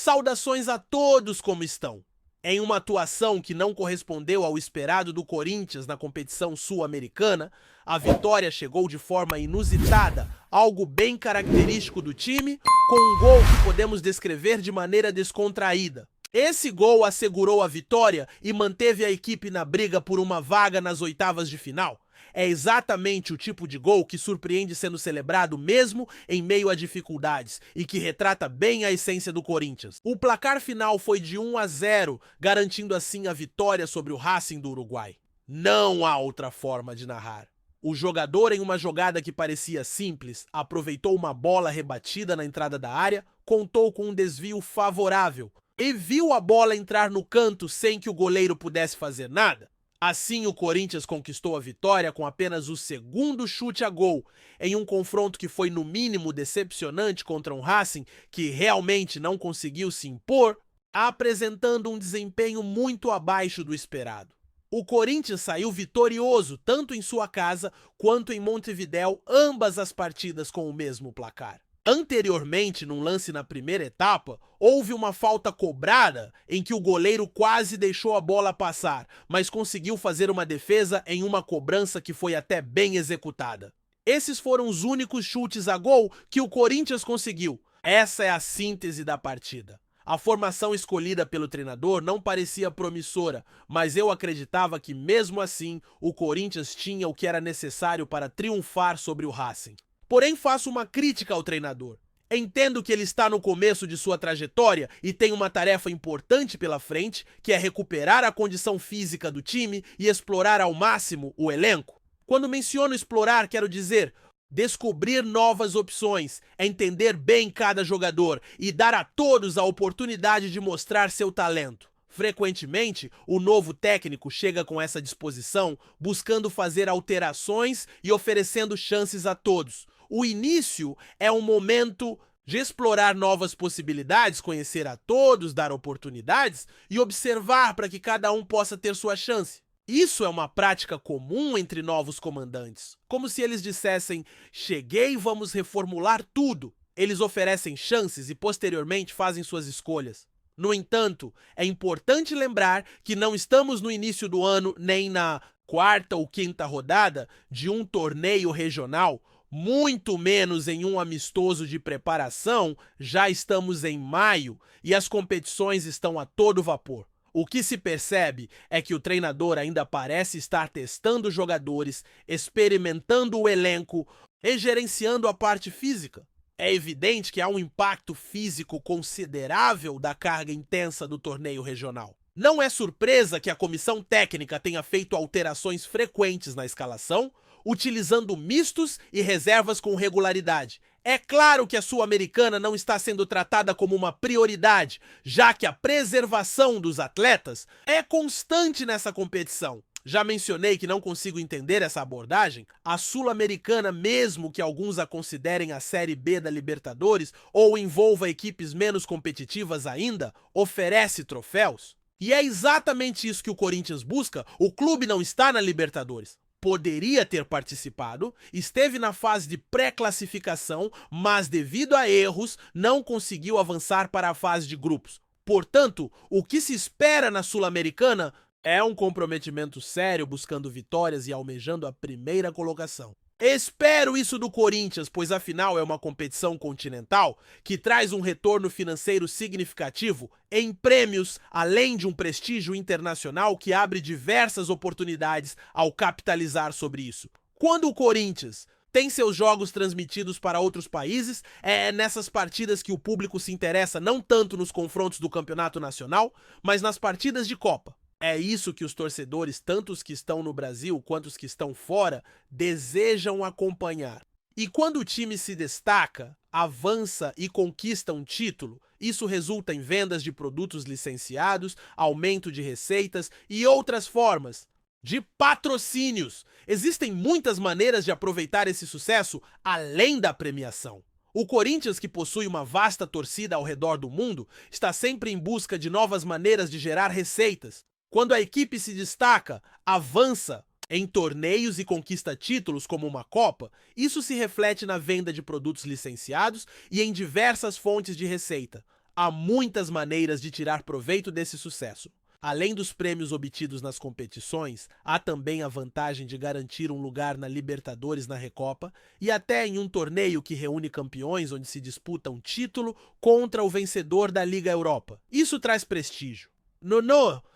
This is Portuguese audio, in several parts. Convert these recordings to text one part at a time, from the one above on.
Saudações a todos, como estão? Em uma atuação que não correspondeu ao esperado do Corinthians na competição sul-americana, a vitória chegou de forma inusitada, algo bem característico do time, com um gol que podemos descrever de maneira descontraída. Esse gol assegurou a vitória e manteve a equipe na briga por uma vaga nas oitavas de final. É exatamente o tipo de gol que surpreende sendo celebrado mesmo em meio a dificuldades e que retrata bem a essência do Corinthians. O placar final foi de 1-0, garantindo assim a vitória sobre o Racing do Uruguai. Não há outra forma de narrar. O jogador, em uma jogada que parecia simples, aproveitou uma bola rebatida na entrada da área, contou com um desvio favorável e viu a bola entrar no canto sem que o goleiro pudesse fazer nada. Assim, o Corinthians conquistou a vitória com apenas o segundo chute a gol, em um confronto que foi no mínimo decepcionante contra um Racing que realmente não conseguiu se impor, apresentando um desempenho muito abaixo do esperado. O Corinthians saiu vitorioso tanto em sua casa quanto em Montevidéu, ambas as partidas com o mesmo placar. Anteriormente, num lance na primeira etapa, houve uma falta cobrada em que o goleiro quase deixou a bola passar, mas conseguiu fazer uma defesa em uma cobrança que foi até bem executada. Esses foram os únicos chutes a gol que o Corinthians conseguiu. Essa é a síntese da partida. A formação escolhida pelo treinador não parecia promissora, mas eu acreditava que mesmo assim o Corinthians tinha o que era necessário para triunfar sobre o Racing. Porém, faço uma crítica ao treinador. Entendo que ele está no começo de sua trajetória e tem uma tarefa importante pela frente, que é recuperar a condição física do time e explorar ao máximo o elenco. Quando menciono explorar, quero dizer descobrir novas opções, entender bem cada jogador e dar a todos a oportunidade de mostrar seu talento. Frequentemente, o novo técnico chega com essa disposição, buscando fazer alterações e oferecendo chances a todos. O início é um momento de explorar novas possibilidades, conhecer a todos, dar oportunidades e observar para que cada um possa ter sua chance. Isso é uma prática comum entre novos comandantes, como se eles dissessem: cheguei, vamos reformular tudo. Eles oferecem chances e posteriormente fazem suas escolhas. No entanto, é importante lembrar que não estamos no início do ano nem na quarta ou quinta rodada de um torneio regional, muito menos em um amistoso de preparação. Já estamos em maio e as competições estão a todo vapor. O que se percebe é que o treinador ainda parece estar testando jogadores, experimentando o elenco e gerenciando a parte física. É evidente que há um impacto físico considerável da carga intensa do torneio regional. Não é surpresa que a comissão técnica tenha feito alterações frequentes na escalação, utilizando mistos e reservas com regularidade. É claro que a Sul-Americana não está sendo tratada como uma prioridade, já que a preservação dos atletas é constante nessa competição. Já mencionei que não consigo entender essa abordagem. A Sul-Americana, mesmo que alguns a considerem a Série B da Libertadores ou envolva equipes menos competitivas ainda, oferece troféus. E é exatamente isso que o Corinthians busca. O clube não está na Libertadores. Poderia ter participado, esteve na fase de pré-classificação, mas devido a erros não conseguiu avançar para a fase de grupos. Portanto, o que se espera na Sul-Americana é um comprometimento sério, buscando vitórias e almejando a primeira colocação. Espero isso do Corinthians, pois afinal é uma competição continental que traz um retorno financeiro significativo em prêmios, além de um prestígio internacional que abre diversas oportunidades ao capitalizar sobre isso. Quando o Corinthians tem seus jogos transmitidos para outros países, é nessas partidas que o público se interessa não tanto nos confrontos do campeonato nacional, mas nas partidas de Copa. É isso que os torcedores, tanto os que estão no Brasil quanto os que estão fora, desejam acompanhar. E quando o time se destaca, avança e conquista um título, isso resulta em vendas de produtos licenciados, aumento de receitas e outras formas de patrocínios. Existem muitas maneiras de aproveitar esse sucesso além da premiação. O Corinthians, que possui uma vasta torcida ao redor do mundo, está sempre em busca de novas maneiras de gerar receitas. Quando a equipe se destaca, avança em torneios e conquista títulos como uma Copa, isso se reflete na venda de produtos licenciados e em diversas fontes de receita. Há muitas maneiras de tirar proveito desse sucesso. Além dos prêmios obtidos nas competições, há também a vantagem de garantir um lugar na Libertadores, na Recopa e até em um torneio que reúne campeões onde se disputa um título contra o vencedor da Liga Europa. Isso traz prestígio.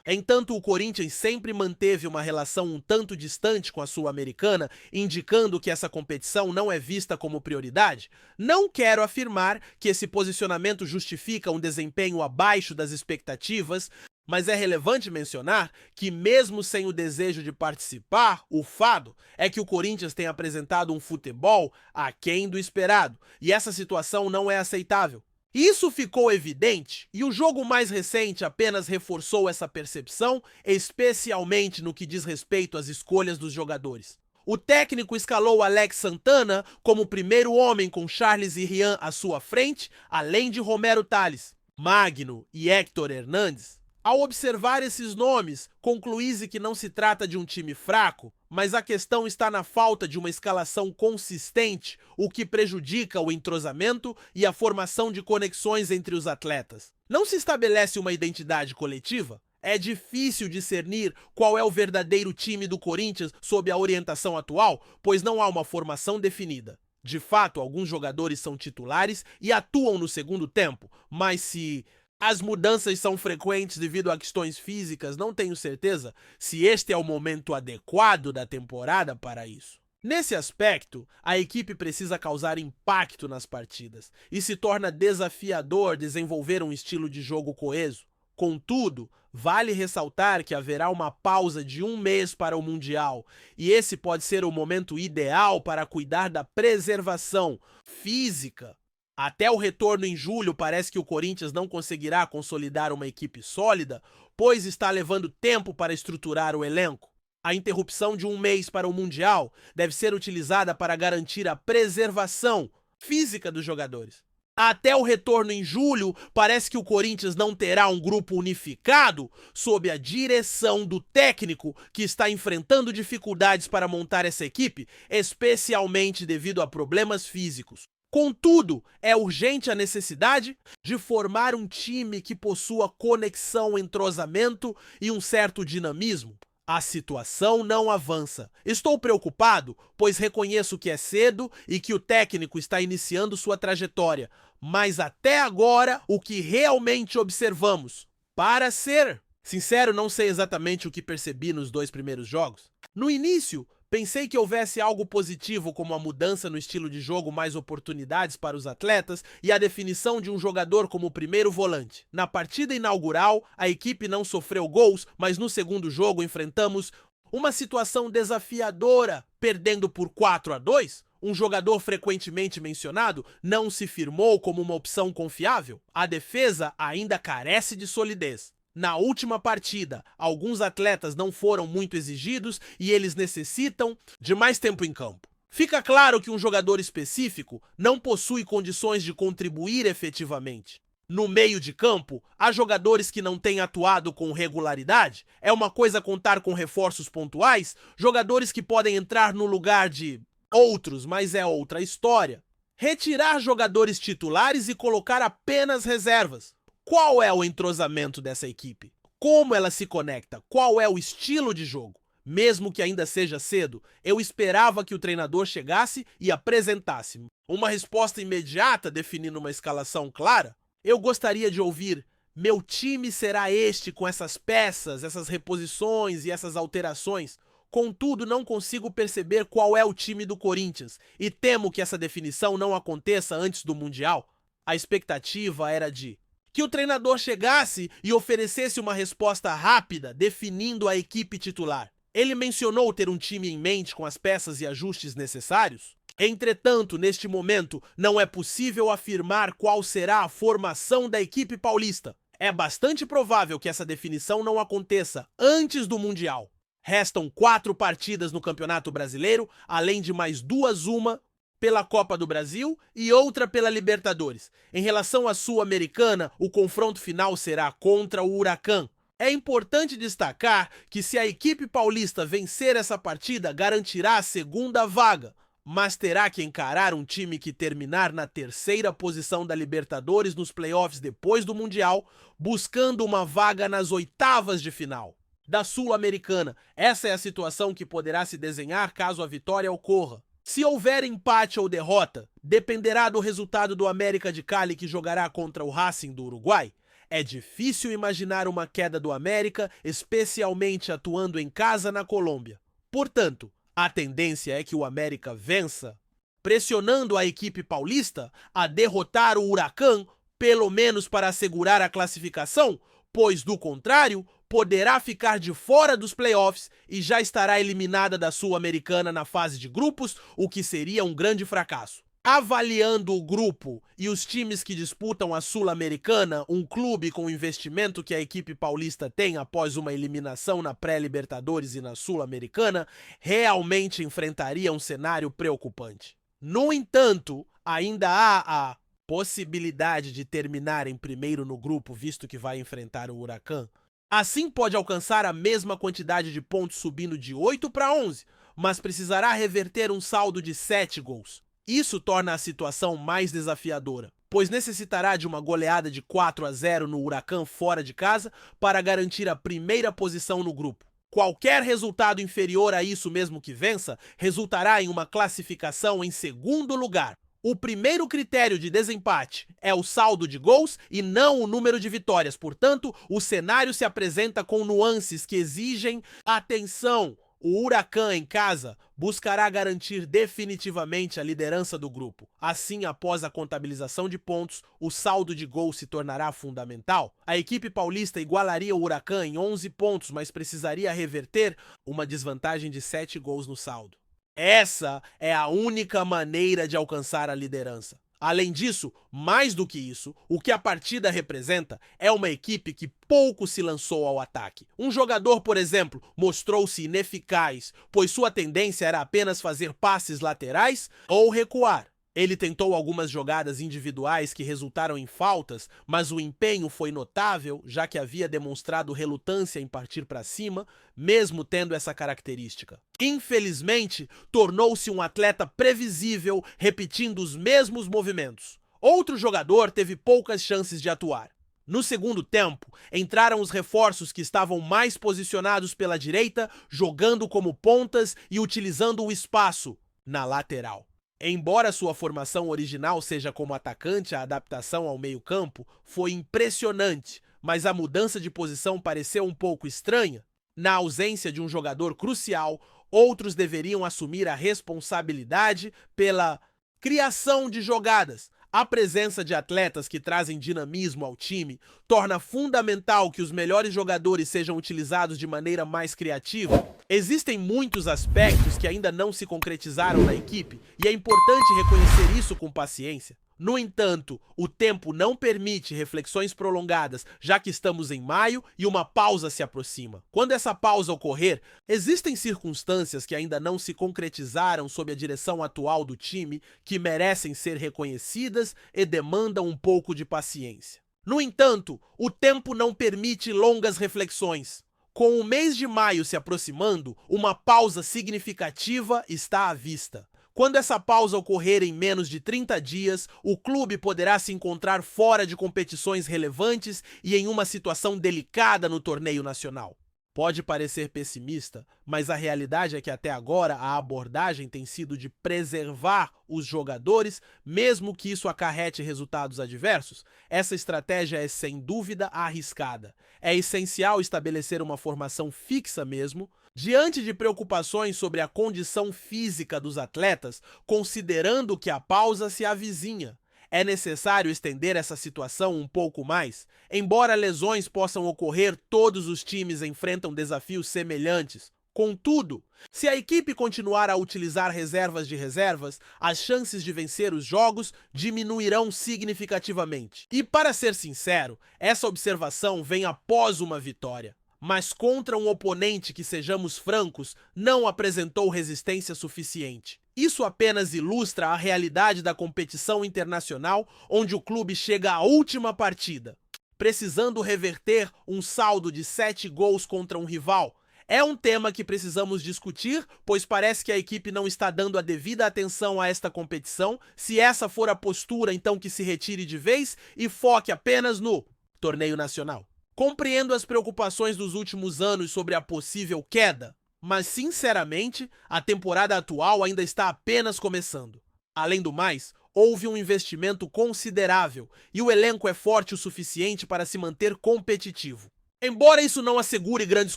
Entanto, o Corinthians sempre manteve uma relação um tanto distante com a Sul-Americana, indicando que essa competição não é vista como prioridade. Não quero afirmar que esse posicionamento justifica um desempenho abaixo das expectativas, mas é relevante mencionar que, mesmo sem o desejo de participar, o fato é que o Corinthians tem apresentado um futebol aquém do esperado, e essa situação não é aceitável. Isso ficou evidente e o jogo mais recente apenas reforçou essa percepção, especialmente no que diz respeito às escolhas dos jogadores. O técnico escalou Alex Santana como primeiro homem com Charles e Rian à sua frente, além de Romero Tales, Magno e Héctor Hernández. Ao observar esses nomes, concluí-se que não se trata de um time fraco, mas a questão está na falta de uma escalação consistente, o que prejudica o entrosamento e a formação de conexões entre os atletas. Não se estabelece uma identidade coletiva? É difícil discernir qual é o verdadeiro time do Corinthians sob a orientação atual, pois não há uma formação definida. De fato, alguns jogadores são titulares e atuam no segundo tempo, mas se as mudanças são frequentes devido a questões físicas, não tenho certeza se este é o momento adequado da temporada para isso. Nesse aspecto, a equipe precisa causar impacto nas partidas e se torna desafiador desenvolver um estilo de jogo coeso. Contudo, vale ressaltar que haverá uma pausa de 1 mês para o Mundial, e esse pode ser o momento ideal para cuidar da preservação física. Até o retorno em julho, parece que o Corinthians não conseguirá consolidar uma equipe sólida, pois está levando tempo para estruturar o elenco. A interrupção de 1 mês para o Mundial deve ser utilizada para garantir a preservação física dos jogadores. Até o retorno em julho, parece que o Corinthians não terá um grupo unificado sob a direção do técnico que está enfrentando dificuldades para montar essa equipe, especialmente devido a problemas físicos. Contudo, é urgente a necessidade de formar um time que possua conexão, entrosamento e um certo dinamismo. A situação não avança. Estou preocupado, pois reconheço que é cedo e que o técnico está iniciando sua trajetória, mas até agora o que realmente observamos, para ser sincero, não sei exatamente o que percebi nos 2 primeiros jogos. No início, pensei que houvesse algo positivo como a mudança no estilo de jogo, mais oportunidades para os atletas e a definição de um jogador como primeiro volante. Na partida inaugural, a equipe não sofreu gols, mas no segundo jogo enfrentamos uma situação desafiadora, perdendo por 4-2. Um jogador frequentemente mencionado não se firmou como uma opção confiável. A defesa ainda carece de solidez. Na última partida, alguns atletas não foram muito exigidos e eles necessitam de mais tempo em campo. Fica claro que um jogador específico não possui condições de contribuir efetivamente. No meio de campo, há jogadores que não têm atuado com regularidade. É uma coisa contar com reforços pontuais, jogadores que podem entrar no lugar de outros, mas é outra história. Retirar jogadores titulares e colocar apenas reservas. Qual é o entrosamento dessa equipe? Como ela se conecta? Qual é o estilo de jogo? Mesmo que ainda seja cedo, eu esperava que o treinador chegasse e apresentasse uma resposta imediata definindo uma escalação clara. Eu gostaria de ouvir: meu time será este com essas peças, essas reposições e essas alterações. Contudo, não consigo perceber qual é o time do Corinthians e temo que essa definição não aconteça antes do Mundial. A expectativa era de que o treinador chegasse e oferecesse uma resposta rápida, definindo a equipe titular. Ele mencionou ter um time em mente com as peças e ajustes necessários. Entretanto, neste momento, não é possível afirmar qual será a formação da equipe paulista. É bastante provável que essa definição não aconteça antes do Mundial. Restam 4 partidas no Campeonato Brasileiro, além de mais 2, uma pela Copa do Brasil e outra pela Libertadores. Em relação à Sul-Americana, o confronto final será contra o Huracan. É importante destacar que se a equipe paulista vencer essa partida, garantirá a segunda vaga, mas terá que encarar um time que terminar na terceira posição da Libertadores nos playoffs depois do Mundial, buscando uma vaga nas oitavas de final. Da Sul-Americana, essa é a situação que poderá se desenhar caso a vitória ocorra. Se houver empate ou derrota, dependerá do resultado do América de Cali, que jogará contra o Racing do Uruguai. É difícil imaginar uma queda do América, especialmente atuando em casa na Colômbia. Portanto, a tendência é que o América vença, pressionando a equipe paulista a derrotar o Huracán, pelo menos para assegurar a classificação, pois, do contrário, poderá ficar de fora dos playoffs e já estará eliminada da Sul-Americana na fase de grupos, o que seria um grande fracasso. Avaliando o grupo e os times que disputam a Sul-Americana, um clube com o investimento que a equipe paulista tem após uma eliminação na pré-Libertadores e na Sul-Americana, realmente enfrentaria um cenário preocupante. No entanto, ainda há a possibilidade de terminar em primeiro no grupo, visto que vai enfrentar o Huracán. Assim pode alcançar a mesma quantidade de pontos, subindo de 8 para 11, mas precisará reverter um saldo de 7 gols. Isso torna a situação mais desafiadora, pois necessitará de uma goleada de 4-0 no Huracán fora de casa para garantir a primeira posição no grupo. Qualquer resultado inferior a isso, mesmo que vença, resultará em uma classificação em segundo lugar. O primeiro critério de desempate é o saldo de gols e não o número de vitórias. Portanto, o cenário se apresenta com nuances que exigem atenção. O Huracán, em casa, buscará garantir definitivamente a liderança do grupo. Assim, após a contabilização de pontos, o saldo de gols se tornará fundamental. A equipe paulista igualaria o Huracán em 11 pontos, mas precisaria reverter uma desvantagem de 7 gols no saldo. Essa é a única maneira de alcançar a liderança. Além disso, mais do que isso, o que a partida representa é uma equipe que pouco se lançou ao ataque. Um jogador, por exemplo, mostrou-se ineficaz, pois sua tendência era apenas fazer passes laterais ou recuar. Ele tentou algumas jogadas individuais que resultaram em faltas, mas o empenho foi notável, já que havia demonstrado relutância em partir para cima, mesmo tendo essa característica. Infelizmente, tornou-se um atleta previsível, repetindo os mesmos movimentos. Outro jogador teve poucas chances de atuar. No segundo tempo, entraram os reforços que estavam mais posicionados pela direita, jogando como pontas e utilizando o espaço na lateral. Embora sua formação original seja como atacante, a adaptação ao meio-campo foi impressionante, mas a mudança de posição pareceu um pouco estranha. Na ausência de um jogador crucial, outros deveriam assumir a responsabilidade pela criação de jogadas. A presença de atletas que trazem dinamismo ao time torna fundamental que os melhores jogadores sejam utilizados de maneira mais criativa. Existem muitos aspectos que ainda não se concretizaram na equipe e é importante reconhecer isso com paciência. No entanto, o tempo não permite reflexões prolongadas, já que estamos em maio e uma pausa se aproxima. Quando essa pausa ocorrer, existem circunstâncias que ainda não se concretizaram sob a direção atual do time que merecem ser reconhecidas e demandam um pouco de paciência. No entanto, o tempo não permite longas reflexões. Com o mês de maio se aproximando, uma pausa significativa está à vista. Quando essa pausa ocorrer em menos de 30 dias, o clube poderá se encontrar fora de competições relevantes e em uma situação delicada no torneio nacional. Pode parecer pessimista, mas a realidade é que até agora a abordagem tem sido de preservar os jogadores, mesmo que isso acarrete resultados adversos. Essa estratégia é sem dúvida arriscada. É essencial estabelecer uma formação fixa mesmo, diante de preocupações sobre a condição física dos atletas, considerando que a pausa se avizinha. É necessário estender essa situação um pouco mais. Embora lesões possam ocorrer, todos os times enfrentam desafios semelhantes. Contudo, se a equipe continuar a utilizar reservas de reservas, as chances de vencer os jogos diminuirão significativamente. E para ser sincero, essa observação vem após uma vitória. Mas contra um oponente que, sejamos francos, não apresentou resistência suficiente. Isso apenas ilustra a realidade da competição internacional, onde o clube chega à última partida, precisando reverter um saldo de 7 gols contra um rival. É um tema que precisamos discutir, pois parece que a equipe não está dando a devida atenção a esta competição. Se essa for a postura, então que se retire de vez e foque apenas no torneio nacional. Compreendo as preocupações dos últimos anos sobre a possível queda, mas sinceramente, a temporada atual ainda está apenas começando. Além do mais, houve um investimento considerável e o elenco é forte o suficiente para se manter competitivo. Embora isso não assegure grandes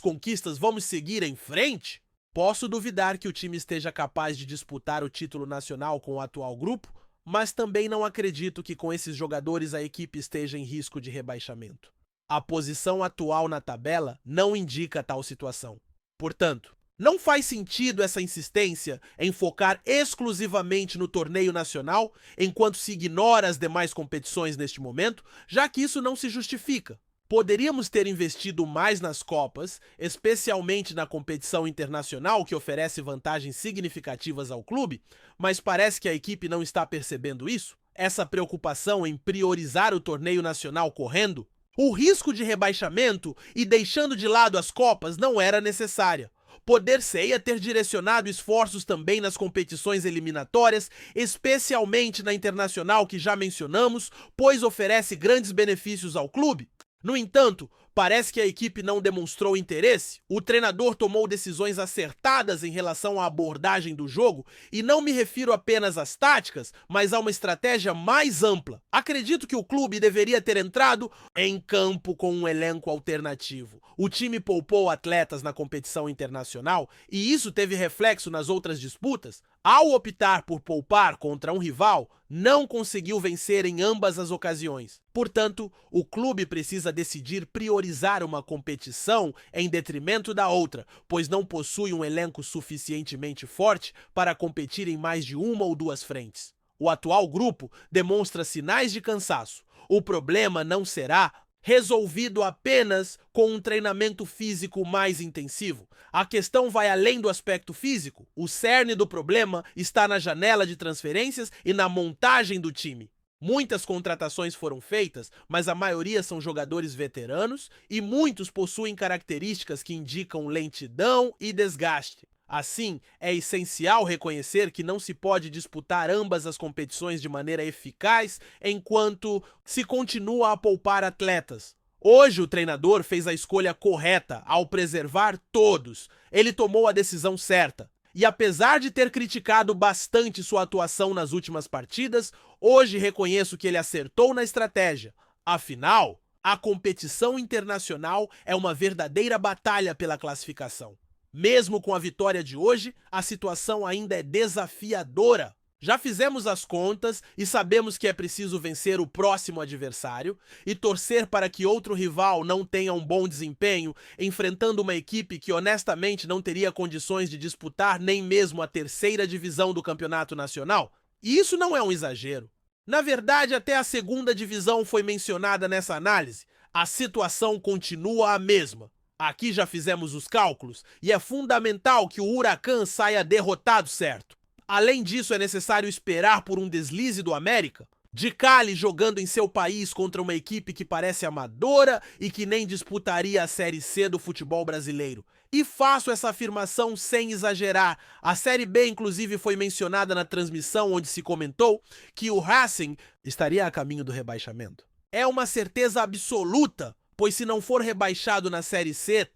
conquistas, vamos seguir em frente? Posso duvidar que o time esteja capaz de disputar o título nacional com o atual grupo, mas também não acredito que com esses jogadores a equipe esteja em risco de rebaixamento. A posição atual na tabela não indica tal situação. Portanto, não faz sentido essa insistência em focar exclusivamente no torneio nacional, enquanto se ignora as demais competições neste momento, já que isso não se justifica. Poderíamos ter investido mais nas Copas, especialmente na competição internacional que oferece vantagens significativas ao clube, mas parece que a equipe não está percebendo isso. Essa preocupação em priorizar o torneio nacional correndo o risco de rebaixamento e deixando de lado as Copas não era necessária. Poder-se-ia ter direcionado esforços também nas competições eliminatórias, especialmente na internacional que já mencionamos, pois oferece grandes benefícios ao clube. No entanto, parece que a equipe não demonstrou interesse. O treinador tomou decisões acertadas em relação à abordagem do jogo, e não me refiro apenas às táticas, mas a uma estratégia mais ampla. Acredito que o clube deveria ter entrado em campo com um elenco alternativo. O time poupou atletas na competição internacional e isso teve reflexo nas outras disputas. Ao optar por poupar contra um rival, não conseguiu vencer em ambas as ocasiões. Portanto, o clube precisa decidir priorizar uma competição em detrimento da outra, pois não possui um elenco suficientemente forte para competir em mais de uma ou duas frentes. O atual grupo demonstra sinais de cansaço. O problema não será resolvido apenas com um treinamento físico mais intensivo. A questão vai além do aspecto físico. O cerne do problema está na janela de transferências e na montagem do time. Muitas contratações foram feitas, mas a maioria são jogadores veteranos e muitos possuem características que indicam lentidão e desgaste. Assim, é essencial reconhecer que não se pode disputar ambas as competições de maneira eficaz enquanto se continua a poupar atletas. Hoje o treinador fez a escolha correta ao preservar todos. Ele tomou a decisão certa. E apesar de ter criticado bastante sua atuação nas últimas partidas, hoje reconheço que ele acertou na estratégia. Afinal, a competição internacional é uma verdadeira batalha pela classificação. Mesmo com a vitória de hoje, a situação ainda é desafiadora. Já fizemos as contas e sabemos que é preciso vencer o próximo adversário e torcer para que outro rival não tenha um bom desempenho, enfrentando uma equipe que honestamente não teria condições de disputar nem mesmo a terceira divisão do campeonato nacional. E isso não é um exagero. Na verdade, até a segunda divisão foi mencionada nessa análise. A situação continua a mesma. Aqui já fizemos os cálculos e é fundamental que o Huracan saia derrotado, certo? Além disso, é necessário esperar por um deslize do América. De Cali jogando em seu país contra uma equipe que parece amadora e que nem disputaria a Série C do futebol brasileiro. E faço essa afirmação sem exagerar. A Série B, inclusive, foi mencionada na transmissão onde se comentou que o Racing estaria a caminho do rebaixamento. É uma certeza absoluta, pois se não for rebaixado na Série C,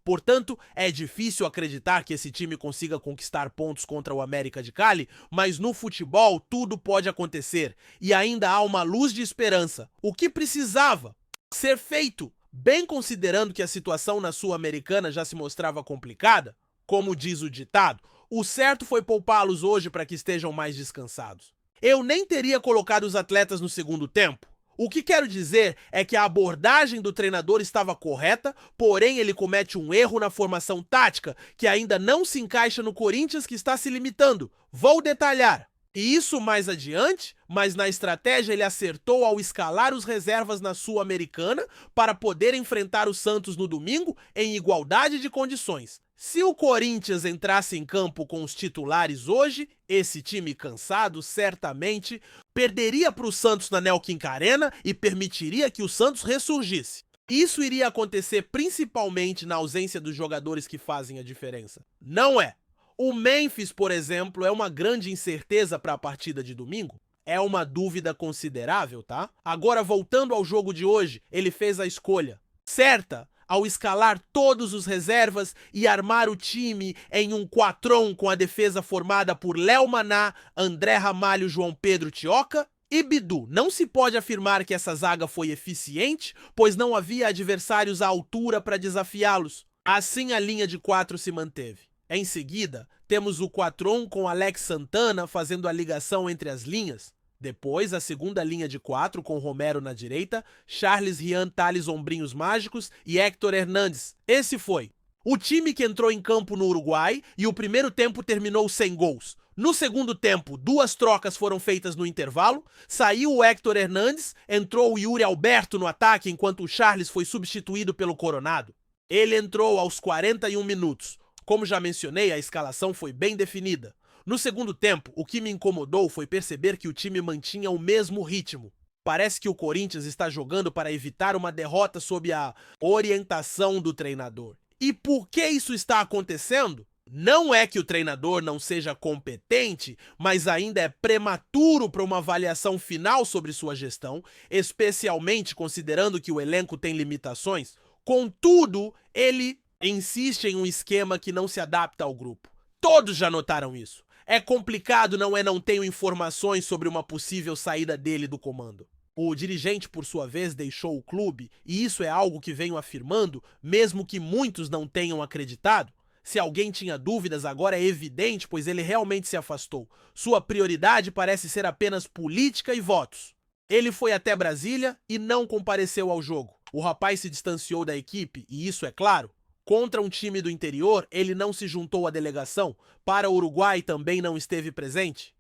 portanto, é difícil acreditar que esse time consiga conquistar pontos contra o América de Cali, mas no futebol tudo pode acontecer e ainda há uma luz de esperança. O que precisava ser feito, bem considerando que a situação na Sul-Americana já se mostrava complicada, como diz o ditado, o certo foi poupá-los hoje para que estejam mais descansados. Eu nem teria colocado os atletas no segundo tempo. O que quero dizer é que a abordagem do treinador estava correta, porém ele comete um erro na formação tática que ainda não se encaixa no Corinthians que está se limitando. Vou detalhar. E isso mais adiante, mas na estratégia ele acertou ao escalar os reservas na Sul-Americana para poder enfrentar o Santos no domingo em igualdade de condições. Se o Corinthians entrasse em campo com os titulares hoje, esse time cansado certamente perderia para o Santos na Neoquímica Arena e permitiria que o Santos ressurgisse. isso iria acontecer principalmente na ausência dos jogadores que fazem a diferença. Não é. O Memphis, por exemplo, é uma grande incerteza para a partida de domingo. É uma dúvida considerável, tá? Agora, voltando ao jogo de hoje, ele fez a escolha certa ao escalar todos os reservas e armar o time em um 4-1 com a defesa formada por Léo Maná, André Ramalho, João Pedro Tioca e Bidu. Não se pode afirmar que essa zaga foi eficiente, pois não havia adversários à altura para desafiá-los. Assim, a linha de 4 se manteve. Em seguida, temos o 4-1 com Alex Santana fazendo a ligação entre as linhas. Depois, a segunda linha de 4 com Romero na direita, Charles Rian, Thales Ombrinhos Mágicos e Héctor Hernandes. Esse foi o time que entrou em campo no Uruguai e o primeiro tempo terminou sem gols. No segundo tempo, 2 trocas foram feitas no intervalo, saiu o Héctor Hernandes, entrou o Yuri Alberto no ataque enquanto o Charles foi substituído pelo Coronado. Ele entrou aos 41 minutos. Como já mencionei, a escalação foi bem definida. No segundo tempo, o que me incomodou foi perceber que o time mantinha o mesmo ritmo. Parece que o Corinthians está jogando para evitar uma derrota sob a orientação do treinador. E por que isso está acontecendo? Não é que o treinador não seja competente, mas ainda é prematuro para uma avaliação final sobre sua gestão, especialmente considerando que o elenco tem limitações. Contudo, ele insiste em um esquema que não se adapta ao grupo. Todos já notaram isso. É complicado, não tenho informações sobre uma possível saída dele do comando. O dirigente, por sua vez, deixou o clube, e isso é algo que venho afirmando, mesmo que muitos não tenham acreditado. Se alguém tinha dúvidas, agora é evidente, pois ele realmente se afastou. Sua prioridade parece ser apenas política e votos. Ele foi até Brasília e não compareceu ao jogo. O rapaz se distanciou da equipe, e isso é claro. Contra um time do interior, ele não se juntou à delegação. Para o Uruguai também não esteve presente.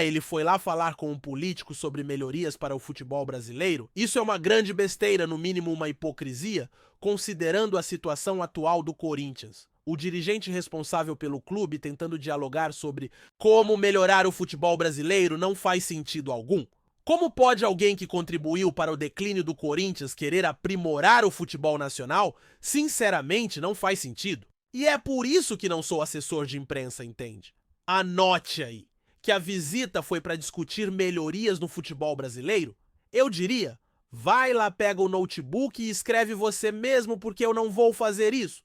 Ele foi lá falar com um político sobre melhorias para o futebol brasileiro? Isso é uma grande besteira, no mínimo uma hipocrisia, considerando a situação atual do Corinthians. O dirigente responsável pelo clube tentando dialogar sobre como melhorar o futebol brasileiro não faz sentido algum. Como pode alguém que contribuiu para o declínio do Corinthians querer aprimorar o futebol nacional? Sinceramente, não faz sentido. E é por isso que não sou assessor de imprensa, entende? Anote aí que a visita foi para discutir melhorias no futebol brasileiro. Eu diria, vai lá, pega o notebook e escreve você mesmo, porque eu não vou fazer isso.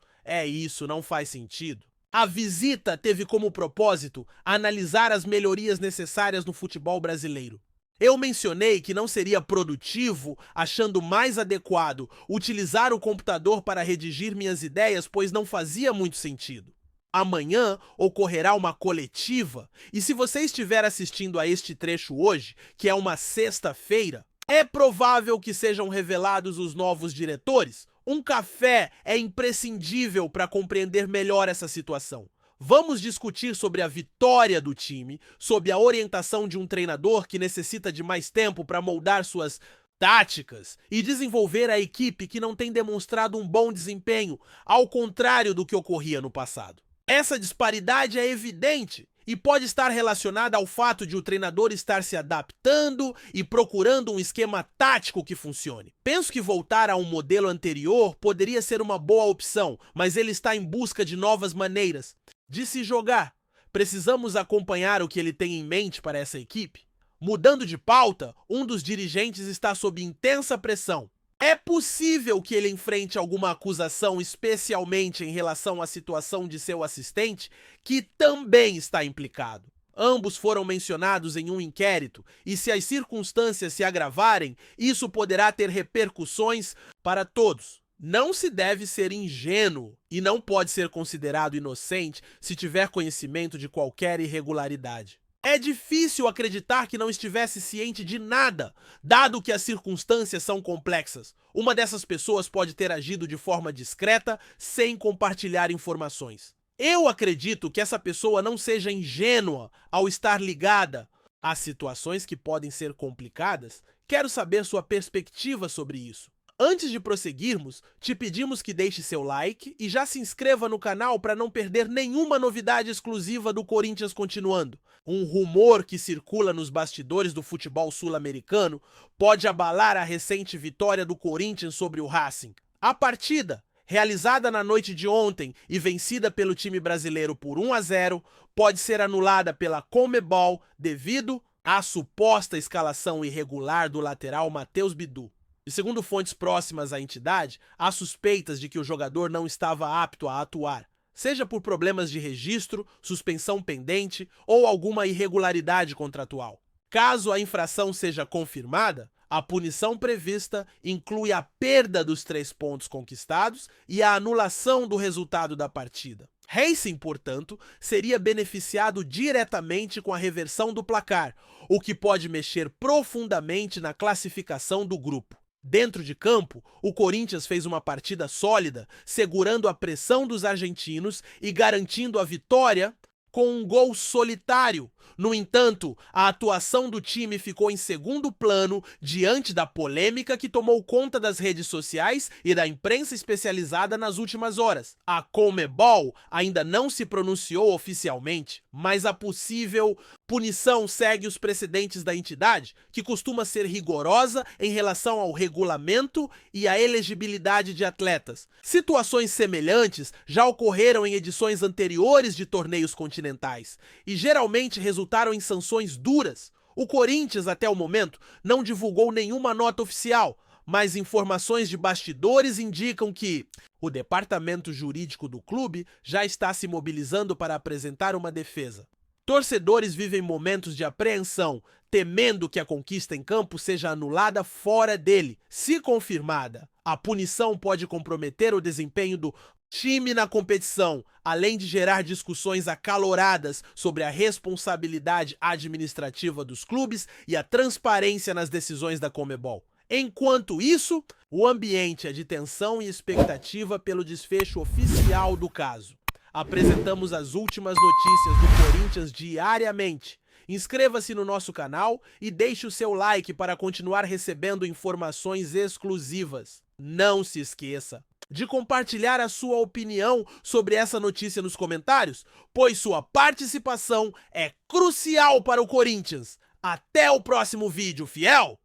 Isso não faz sentido. A visita teve como propósito analisar as melhorias necessárias no futebol brasileiro. Eu mencionei que não seria produtivo, achando mais adequado utilizar o computador para redigir minhas ideias, pois não fazia muito sentido. Amanhã ocorrerá uma coletiva, e se você estiver assistindo a este trecho hoje, que é uma sexta-feira, é provável que sejam revelados os novos diretores. Um café é imprescindível para compreender melhor essa situação. Vamos discutir sobre a vitória do time, sobre a orientação de um treinador que necessita de mais tempo para moldar suas táticas e desenvolver a equipe que não tem demonstrado um bom desempenho, ao contrário do que ocorria no passado. Essa disparidade é evidente e pode estar relacionada ao fato de o treinador estar se adaptando e procurando um esquema tático que funcione. Penso que voltar a um modelo anterior poderia ser uma boa opção, mas ele está em busca de novas maneiras de se jogar. Precisamos acompanhar o que ele tem em mente para essa equipe. Mudando de pauta, um dos dirigentes está sob intensa pressão. É possível que ele enfrente alguma acusação, especialmente em relação à situação de seu assistente, que também está implicado. Ambos foram mencionados em um inquérito, e se as circunstâncias se agravarem, isso poderá ter repercussões para todos. Não se deve ser ingênuo e não pode ser considerado inocente se tiver conhecimento de qualquer irregularidade. É difícil acreditar que não estivesse ciente de nada, dado que as circunstâncias são complexas. Uma dessas pessoas pode ter agido de forma discreta, sem compartilhar informações. Eu acredito que essa pessoa não seja ingênua ao estar ligada a situações que podem ser complicadas. Quero saber sua perspectiva sobre isso. Antes de prosseguirmos, te pedimos que deixe seu like e já se inscreva no canal para não perder nenhuma novidade exclusiva do Corinthians continuando. Um rumor que circula nos bastidores do futebol sul-americano pode abalar a recente vitória do Corinthians sobre o Racing. A partida, realizada na noite de ontem e vencida pelo time brasileiro por 1-0, pode ser anulada pela Conmebol devido à suposta escalação irregular do lateral Matheus Bidu. E segundo fontes próximas à entidade, há suspeitas de que o jogador não estava apto a atuar, seja por problemas de registro, suspensão pendente ou alguma irregularidade contratual. Caso a infração seja confirmada, a punição prevista inclui a perda dos 3 pontos conquistados e a anulação do resultado da partida. Racing, portanto, seria beneficiado diretamente com a reversão do placar, o que pode mexer profundamente na classificação do grupo. Dentro de campo, o Corinthians fez uma partida sólida, segurando a pressão dos argentinos e garantindo a vitória com um gol solitário. No entanto, a atuação do time ficou em segundo plano diante da polêmica que tomou conta das redes sociais e da imprensa especializada nas últimas horas. A Conmebol ainda não se pronunciou oficialmente, mas a possível punição segue os precedentes da entidade, que costuma ser rigorosa em relação ao regulamento e à elegibilidade de atletas. Situações semelhantes já ocorreram em edições anteriores de torneios continentais e geralmente resultaram em sanções duras. O Corinthians, até o momento, não divulgou nenhuma nota oficial, mas informações de bastidores indicam que o departamento jurídico do clube já está se mobilizando para apresentar uma defesa. Torcedores vivem momentos de apreensão, temendo que a conquista em campo seja anulada fora dele. Se confirmada, a punição pode comprometer o desempenho do time na competição, além de gerar discussões acaloradas sobre a responsabilidade administrativa dos clubes e a transparência nas decisões da Conmebol. Enquanto isso, o ambiente é de tensão e expectativa pelo desfecho oficial do caso. Apresentamos as últimas notícias do Corinthians diariamente. Inscreva-se no nosso canal e deixe o seu like para continuar recebendo informações exclusivas. Não se esqueça de compartilhar a sua opinião sobre essa notícia nos comentários, pois sua participação é crucial para o Corinthians. Até o próximo vídeo, fiel!